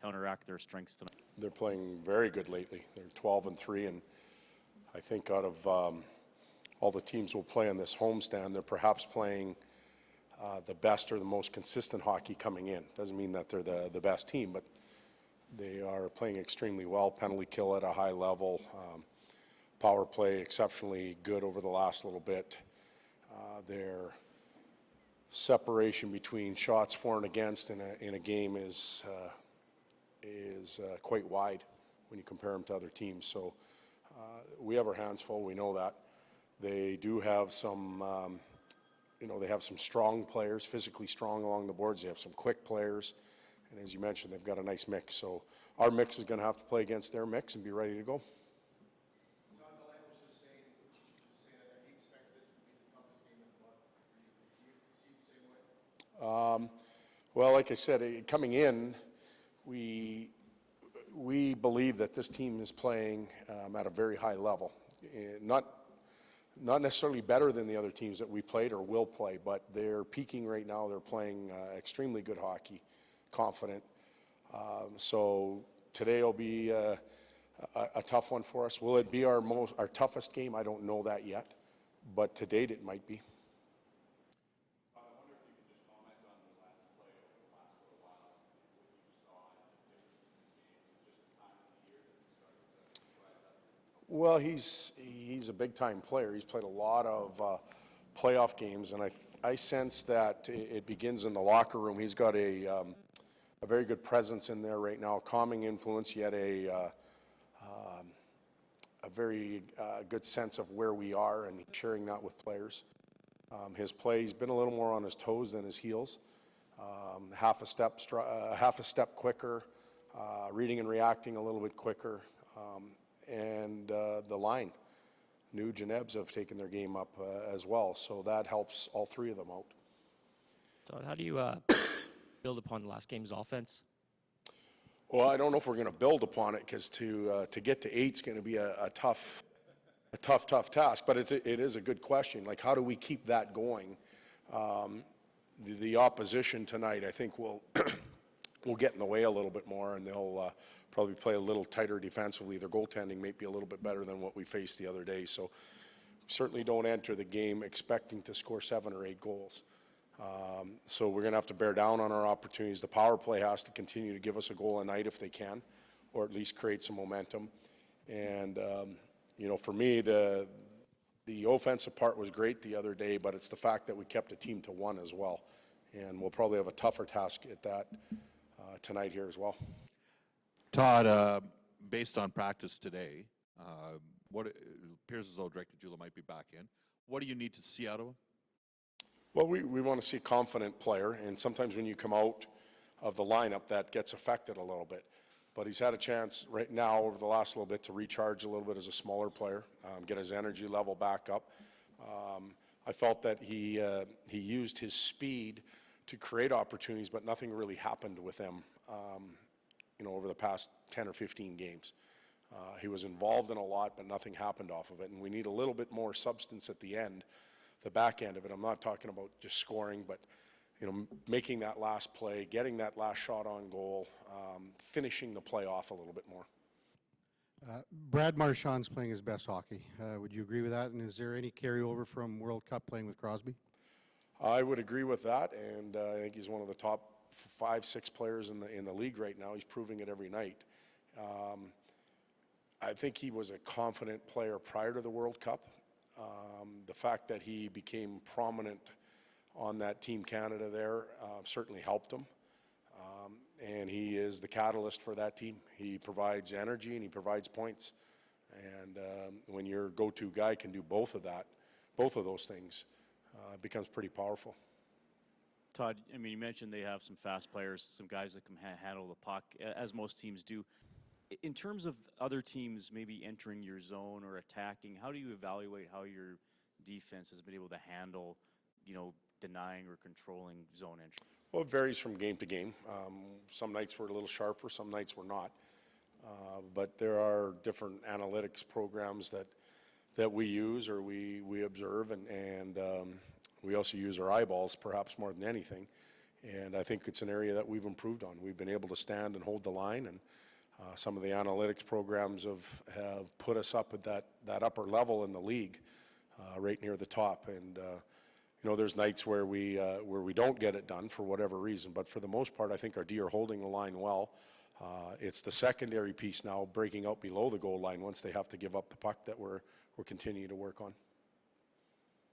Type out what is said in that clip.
counteract their strengths tonight? They're playing very good lately. They're 12-3, and I think out of all the teams we'll play on this homestand, they're perhaps playing the best or the most consistent hockey coming in. Doesn't mean that they're the best team, but they are playing extremely well. Penalty kill at a high level. Power play exceptionally good over the last little bit. Their separation between shots for and against in a game is quite wide when you compare them to other teams. So we have our hands full. We know that. They do have some, they have some strong players, physically strong along the boards. They have some quick players. And as you mentioned, they've got a nice mix. So our mix is going to have to play against their mix and be ready to go. Todd McLellan was just saying that he expects this to be the toughest game in the month for you. Do you see it the same way? Well, like I said, coming in, we believe that this team is playing at a very high level. Not necessarily better than the other teams that we played or will play, but they're peaking right now. They're playing extremely good hockey, confident. So today will be a tough one for us. Will it be our toughest game? I don't know that yet, but to date it might be. I wonder if you could just comment on the last play over the last little while, what you saw and the difference in the game, just the time of the year that it started to rise up. Well, he's a big-time player. He's played a lot of playoff games, and I sense that it begins in the locker room. He's got a very good presence in there right now, a calming influence, yet a very good sense of where we are and sharing that with players. His play, he's been a little more on his toes than his heels, half a step quicker, reading and reacting a little bit quicker. And the line, Nuge and Ebbs have taken their game up as well, so that helps all three of them out. Todd, how do you build upon the last game's offense? Well, I don't know if we're going to build upon it because to get to 8 is going to be a tough task. But it is a good question. Like, how do we keep that going? The opposition tonight, I think, will get in the way a little bit more, and they'll probably play a little tighter defensively. Their goaltending may be a little bit better than what we faced the other day. So we certainly don't enter the game expecting to score 7 or 8 goals. So we're going to have to bear down on our opportunities. The power play has to continue to give us a goal a night if they can, or at least create some momentum. And, for me, the offensive part was great the other day, but it's the fact that we kept a team to 1 as well. And we'll probably have a tougher task at that tonight here as well. Todd, based on practice today, what it appears as though Director Jula might be back in. What do you need to see out of him? Well, we want to see a confident player, and sometimes when you come out of the lineup, that gets affected a little bit. But he's had a chance right now over the last little bit to recharge a little bit as a smaller player, get his energy level back up. I felt that he used his speed to create opportunities, but nothing really happened with him. Over the past 10 or 15 games. He was involved in a lot, but nothing happened off of it. And we need a little bit more substance at the end, the back end of it. I'm not talking about just scoring, but making that last play, getting that last shot on goal, finishing the play off a little bit more. Brad Marchand's playing his best hockey. Would you agree with that? And is there any carryover from World Cup playing with Crosby? I would agree with that, and I think he's one of the top 5-6 players in the league right now. He's proving it every night. I think he was a confident player prior to the World Cup. The fact that he became prominent on that Team Canada there certainly helped him. And he is the catalyst for that team. He provides energy and he provides points. And when your go-to guy can do both of those things, it becomes pretty powerful. Todd, you mentioned they have some fast players, some guys that can handle the puck, as most teams do. In terms of other teams maybe entering your zone or attacking, how do you evaluate how your defense has been able to handle, denying or controlling zone entry? Well, it varies from game to game. Some nights we're a little sharper, some nights we're not. But there are different analytics programs that we use or we observe, and we also use our eyeballs perhaps more than anything. And I think it's an area that we've improved on. We've been able to stand and hold the line, and some of the analytics programs have put us up at that upper level in the league, right near the top. And you know, there's nights where we don't get it done for whatever reason, but for the most part, I think our D are holding the line well. It's the secondary piece now, breaking out below the goal line once they have to give up the puck, that we're continuing to work on.